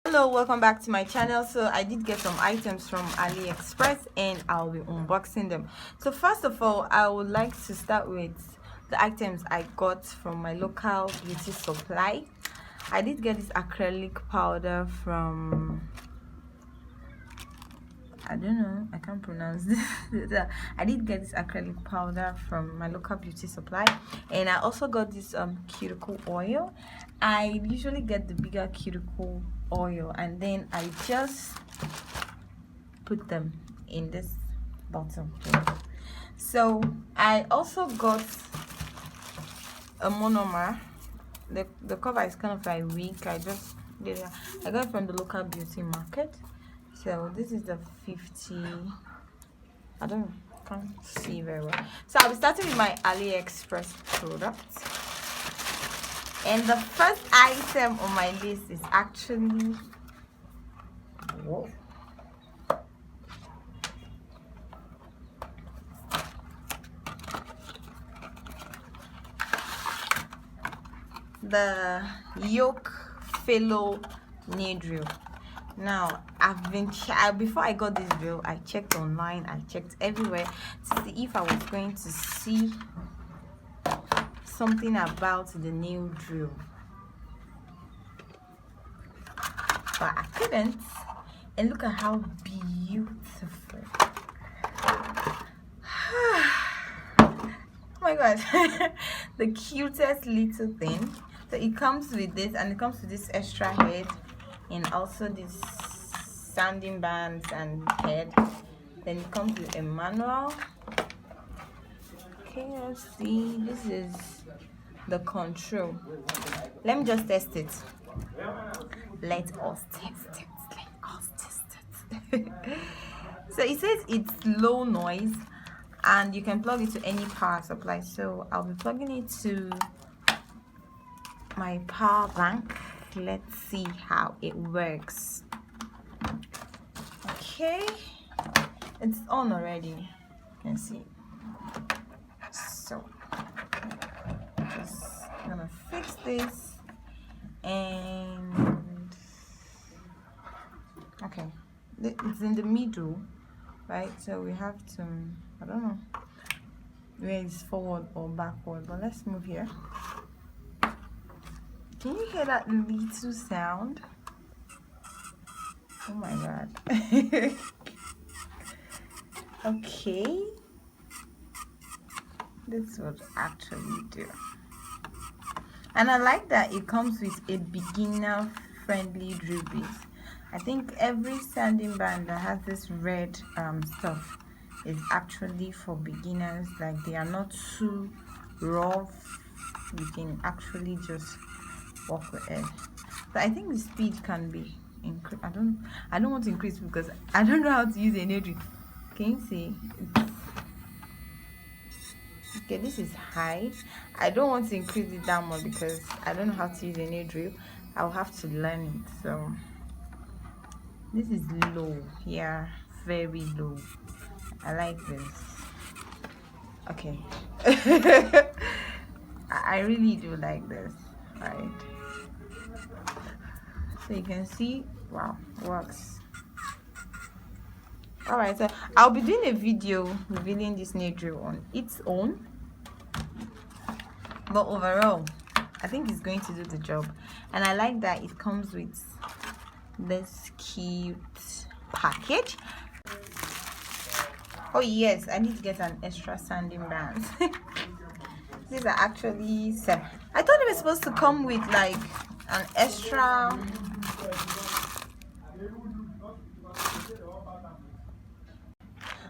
Hello, welcome back to my channel. So I did get some items from AliExpress and I'll be unboxing them. So first of all, I would like to start with the items I got from my local beauty supply. I did get this acrylic powder from, I don't know, I can't pronounce this. I did get this acrylic powder from my local beauty supply, and I also got this cuticle oil. I usually get the bigger cuticle oil and then I just put them in this bottle here. So I also got a monomer. The cover is kind of like weak. I got it from the local beauty market. So this is the 50. I can't see very well. So I'll be starting with my AliExpress products. And the first item on my list is actually the Yoke Fellow nail drill. Now before I got this drill, I checked online, I checked everywhere to see if I was going to see something about the nail drill, but I couldn't. And look at how beautiful. Oh my god. The cutest little thing. So it comes with this, and it comes with this extra head, and also this sanding bands and head. Then it comes with a manual. Okay, let's see. This is the control. Let me just test it. Let us test it. So it says it's low noise and you can plug it to any power supply. So I'll be plugging it to my power bank. Let's see how it works. Okay, it's on already, you can see. So just gonna fix this, and okay, it's in the middle, right? So we have to, I don't know where it's forward or backward, but let's move here. Can you hear that little sound? Oh my god. Okay, this would actually do. And I like that it comes with a beginner friendly drill bit. I think every sanding band that has this red stuff is actually for beginners. Like, they are not too rough. You can actually just work with it. But I think the speed can be increased. I don't want to increase because I don't know how to use a nail drill. Can you see? Okay, this is high. I don't want to increase it that much because I don't know how to use a nail drill. I'll have to learn it. So this is low. Yeah, very low. I like this. Okay. I really do like this, right? So you can see, wow, works. All right, so I'll be doing a video revealing this nail drill on its own, but overall I think it's going to do the job. And I like that it comes with this cute package. Oh yes, I need to get an extra sanding band. These are actually set. I thought they were supposed to come with like an extra.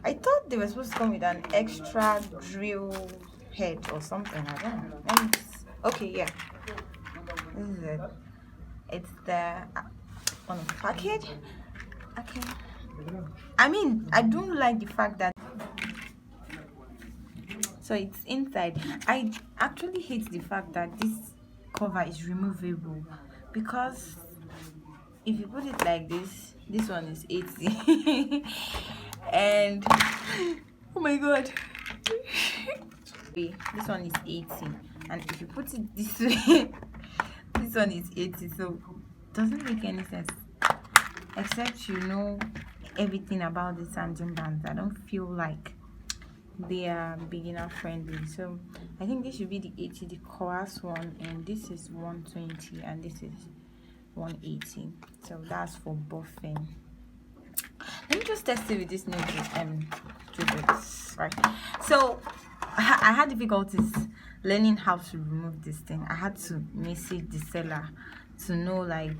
I thought they were supposed to come with an extra drill head or something. I don't know. Okay, yeah. This is it. It's the on the package. Okay. I mean, I don't like the fact that so it's inside. I actually hate the fact that this cover is removable, because if you put it like this one is 80. And oh my god, this one is 80, and if you put it this way, this one is 80. So it doesn't make any sense. except you know everything about the sanding bands. I don't feel like they are beginner friendly. So I think this should be the 80, the coarse one, and this is 120 and this is 180. So that's for buffing. Let me just test it with this new driblets, right? So I had difficulties learning how to remove this thing. I had to message the seller to know, like,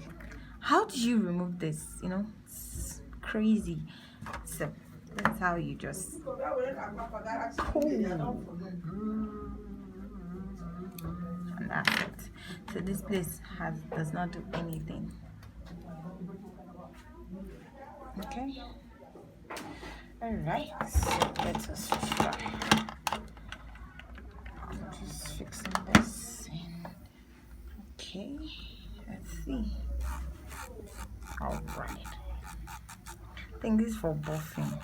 how do you remove this? You know, it's crazy. So that's how you just pull. And that's it. So this place does not do anything. Okay. All right. So let us try. I'm just fixing this. Okay. Let's see. All right. I think this is for buffing.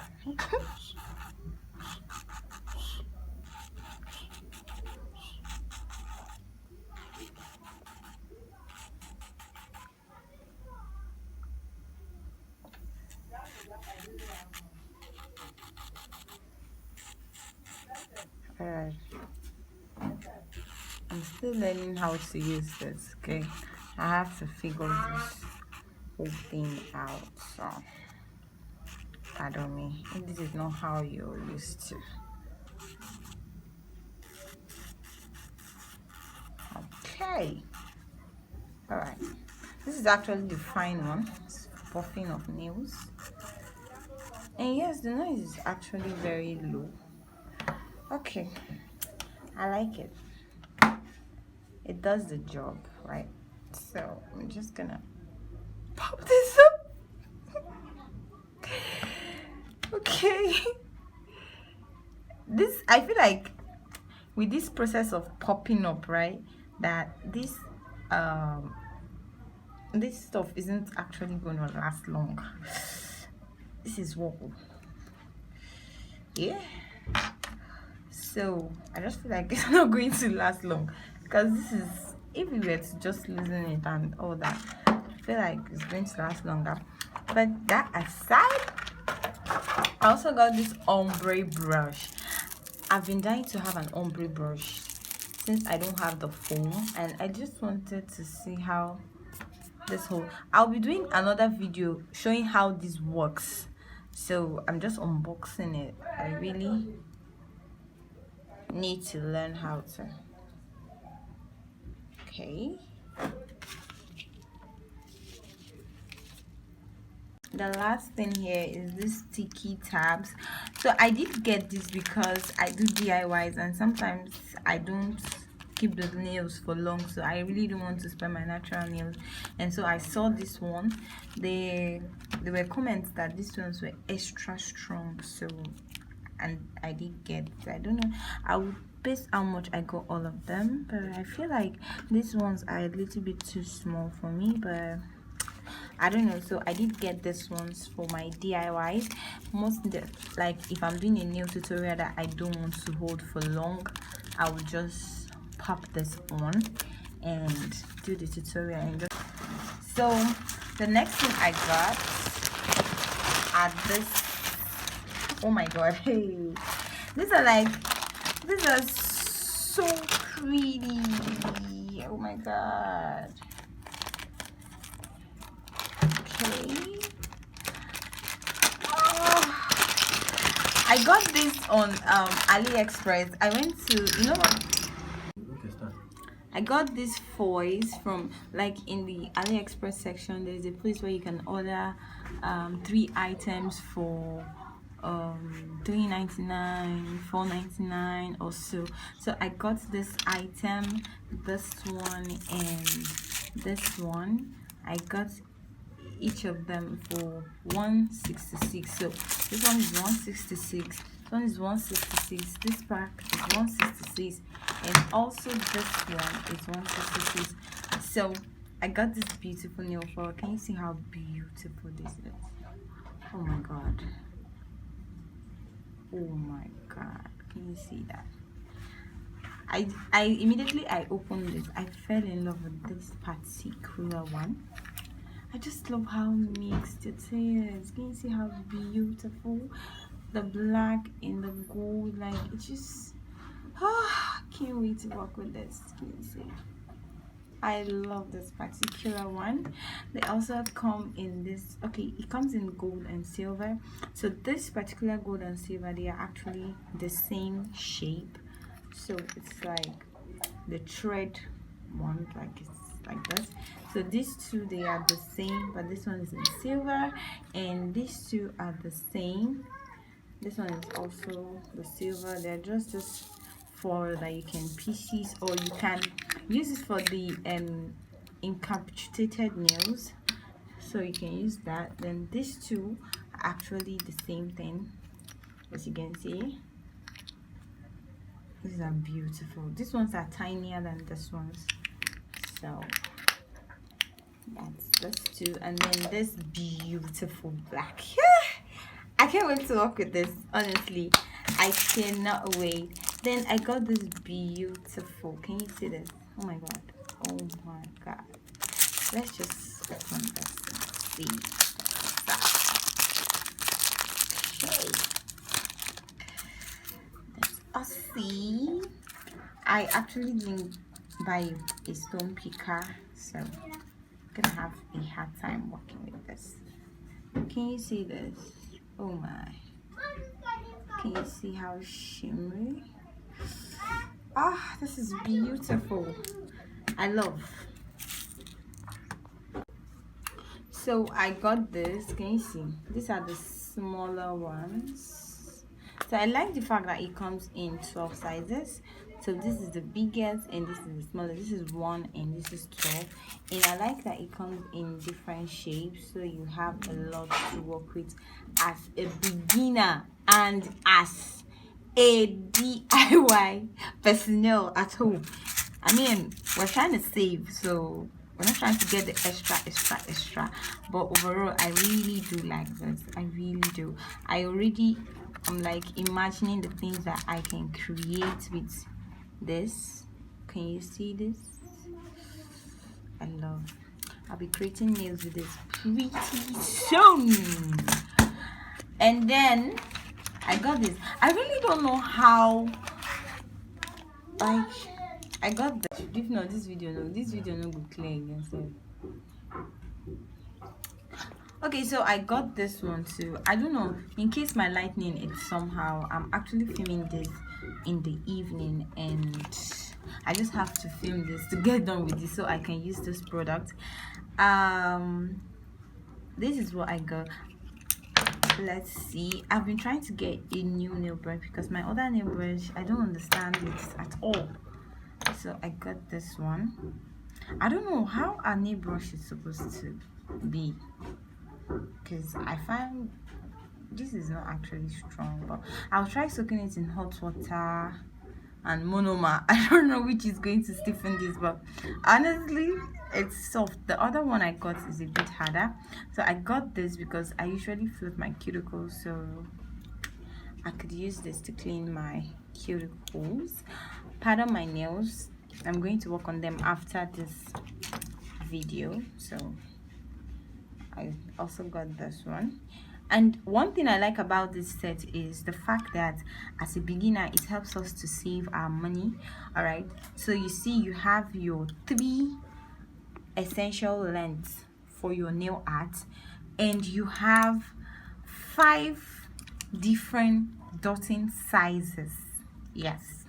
Alright. I'm still learning how to use this, okay? I have to figure this whole thing out, so pardon me if this is not how you're used to. Okay. Alright. This is actually the fine one. It's buffing of nails. And yes, the noise is actually very low. Okay. I like it. It does the job, right? So I'm just gonna pop this up. Okay. This, I feel like with this process of popping up, right, that this stuff isn't actually going to last long. This is what, yeah. So I just feel like it's not going to last long, because this is, if we were to just loosen it and all that, I feel like it's going to last longer. But that aside, I also got this ombre brush. I've been dying to have an ombre brush since I don't have the foam, and I just wanted to see how this whole, I'll be doing another video showing how this works, so I'm just unboxing it. I really need to learn how to. Okay, the last thing here is this sticky tabs. So I did get this because I do DIYs and sometimes I don't keep the nails for long, so I really don't want to spend my natural nails, and so I saw this one. There were comments that these ones were extra strong, so, and I did get it. I don't know, I would base how much I got all of them, but I feel like these ones are a little bit too small for me, but I don't know. So I did get this ones for my DIYs. Like if I'm doing a nail tutorial that I don't want to hold for long, I will just pop this on and do the tutorial. And so the next thing I got are this, oh my god, hey, these are so pretty. Oh my god. Okay. Oh, I got this on AliExpress. I went to, you know what? I got these foils from, like, in the AliExpress section. There's a place where you can order 3 items for $3.99, $4.99 or so. So I got this item, this one, and this one. I got each of them for $166. So this one is $166, this one is $166, this pack is $166, and also this one is $166. So I got this beautiful nail file. Can you see how beautiful this is? Oh my god, oh my god, can you see that? I immediately I opened this, I fell in love with this particular one. I just love how mixed it is. Can you see how beautiful the black and the gold? Like, it's just can't wait to work with this. Can you see? I love this particular one. They also come in this, okay, it comes in gold and silver. So this particular gold and silver, they are actually the same shape. So it's like the thread one, like it's like this. So these two, they are the same, but this one is in silver, and these two are the same. This one is also the silver. They're just for that you can pieces, or you can use this for the encapsulated nails, so you can use that. Then these two are actually the same thing, as you can see. These are beautiful. These ones are tinier than this ones, so that's this two. And then this beautiful black. I can't wait to work with this, honestly. I cannot wait. Then I got this beautiful, can you see this? Oh my god, oh my god. Let's just open this and see. Okay, let's us see. I actually didn't buy a stone picker, so I'm gonna have a hard time working with this. Can you see this? Oh my, can you see how shimmery? This is beautiful. I love. So I got this. Can you see? These are the smaller ones. So I like the fact that it comes in 12 sizes. So this is the biggest and this is the smallest. This is 1 and this is 12. And I like that it comes in different shapes, so you have a lot to work with as a beginner and as a DIY personnel at home. I mean, we're trying to save, so we're not trying to get the extra, but overall I really do like this. I really do. I'm like imagining the things that I can create with this. Can you see this? I love. I'll be creating nails with this pretty soon. And then I got this. I really don't know how, like, I got this. If not, this video no go clear again. So okay, so I got this one too. I don't know, in case my lightning is somehow, I'm actually filming this in the evening, and I just have to film this to get done with this so I can use this product. This is what I got. Let's see. I've been trying to get a new nail brush because my other nail brush, I don't understand it at all. So I got this one. I don't know how a nail brush is supposed to be, because I find this is not actually strong, but I'll try soaking it in hot water and monomer. I don't know which is going to stiffen this, but honestly it's soft. The other one I got is a bit harder, so I got this because I usually float my cuticles, so I could use this to clean my cuticles. Pardon my nails, I'm going to work on them after this video. So I also got this one. And one thing I like about this set is the fact that as a beginner it helps us to save our money. All right, so you see you have your 3 essential lengths for your nail art, and you have 5 different dotting sizes. Yes,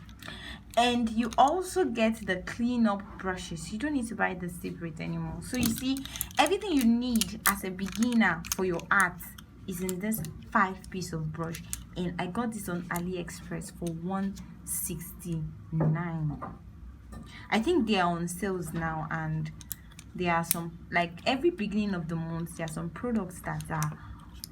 and you also get the cleanup brushes. You don't need to buy the separate anymore. So you see, everything you need as a beginner for your art is in this 5-piece of brush, and I got this on AliExpress for $169. I think they are on sales now, and there are some, like every beginning of the month, there are some products that are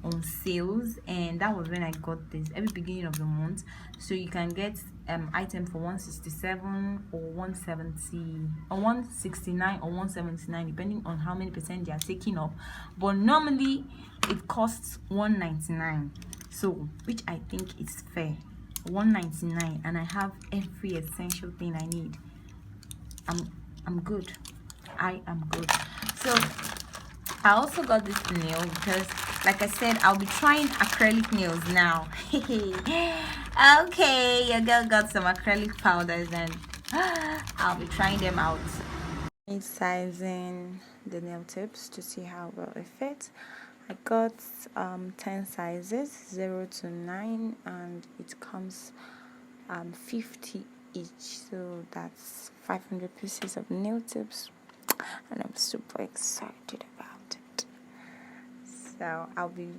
on sales, and that was when I got this every beginning of the month. So you can get item for 167 or 170 or 169 or 179, depending on how many percent they are taking off, but normally it costs 199, so which I think is fair. 199, and I have every essential thing I need. I'm good. I am good. So I also got this nail because, like I said, I'll be trying acrylic nails now. Okay, your girl got some acrylic powders and I'll be trying them out. Sizing the nail tips to see how well it fits. I got 10 sizes, 0 to 9, and it comes 50 each, so that's 500 pieces of nail tips, and I'm super excited about it. So I'll be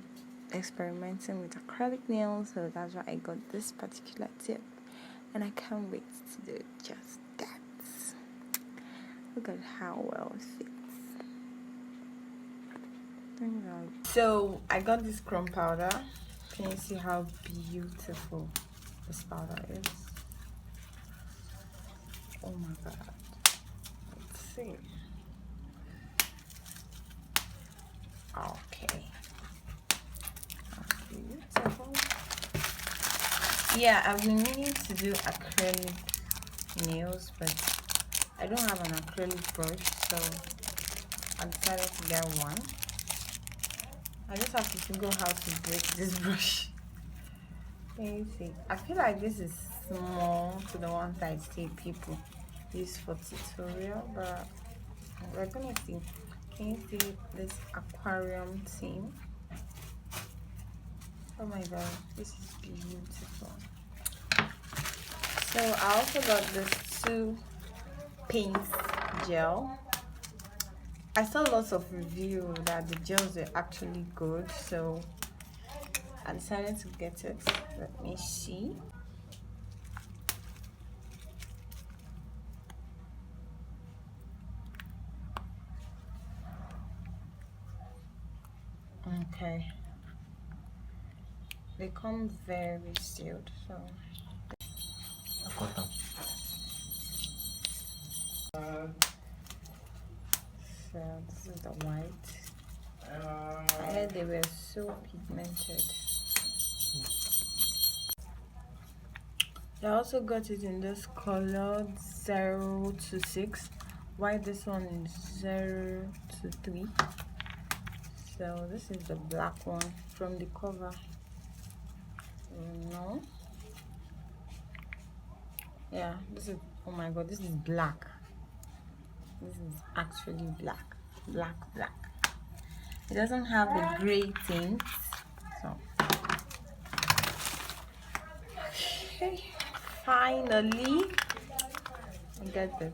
experimenting with acrylic nails, so that's why I got this particular tip, and I can't wait to do just that. Look at how well it fits. So I got this chrome powder. Can you see how beautiful this powder is? Oh my god. Let's see. Okay. Beautiful. Yeah, I've been meaning to do acrylic nails, but I don't have an acrylic brush, so I decided to get one. I just have to figure out how to break this brush. Can you see? I feel like this is small to the ones I see people use for tutorial, but we're gonna see. Can you see this aquarium theme? Oh my god, this is beautiful. So I also got this 2 paint gel. I saw lots of review that the gels are actually good, so I decided to get it. Let me see. Okay, they come very sealed, so this is the white. I heard they were so pigmented. I also got it in this color 0 to 6, while this one is 0 to 3. So this is the black one from the cover. No, yeah, this is, oh my god, this is black. This is actually black. It doesn't have the gray tint, so okay, finally I got the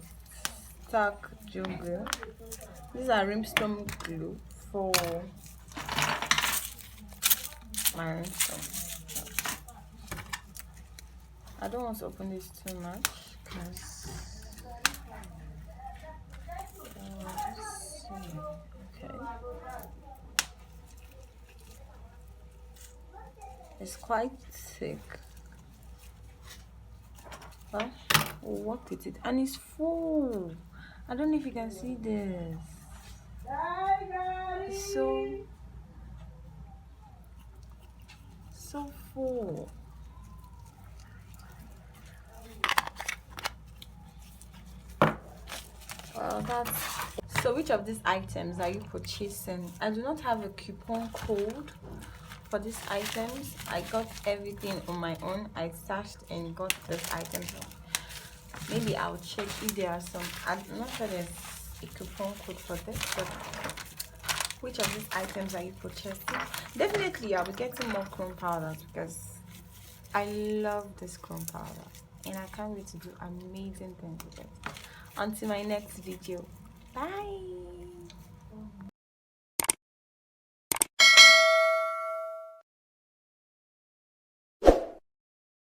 stock gel glue. These are rimstone glue for my rimstone. I don't want to open this too much because okay, it's quite thick. Well, we'll work with it, and it's full. I don't know if you can see this. It's so full. Well, that's so. Which of these items are you purchasing? I do not have a coupon code for these items. I got everything on my own. I searched and got this item. Maybe I'll check if there are some. I'm not sure there's a coupon code for this, but which of these items are you purchasing? Definitely I'll be getting more chrome powders because I love this chrome powder and I can't wait to do amazing things with it. Until my next video, bye.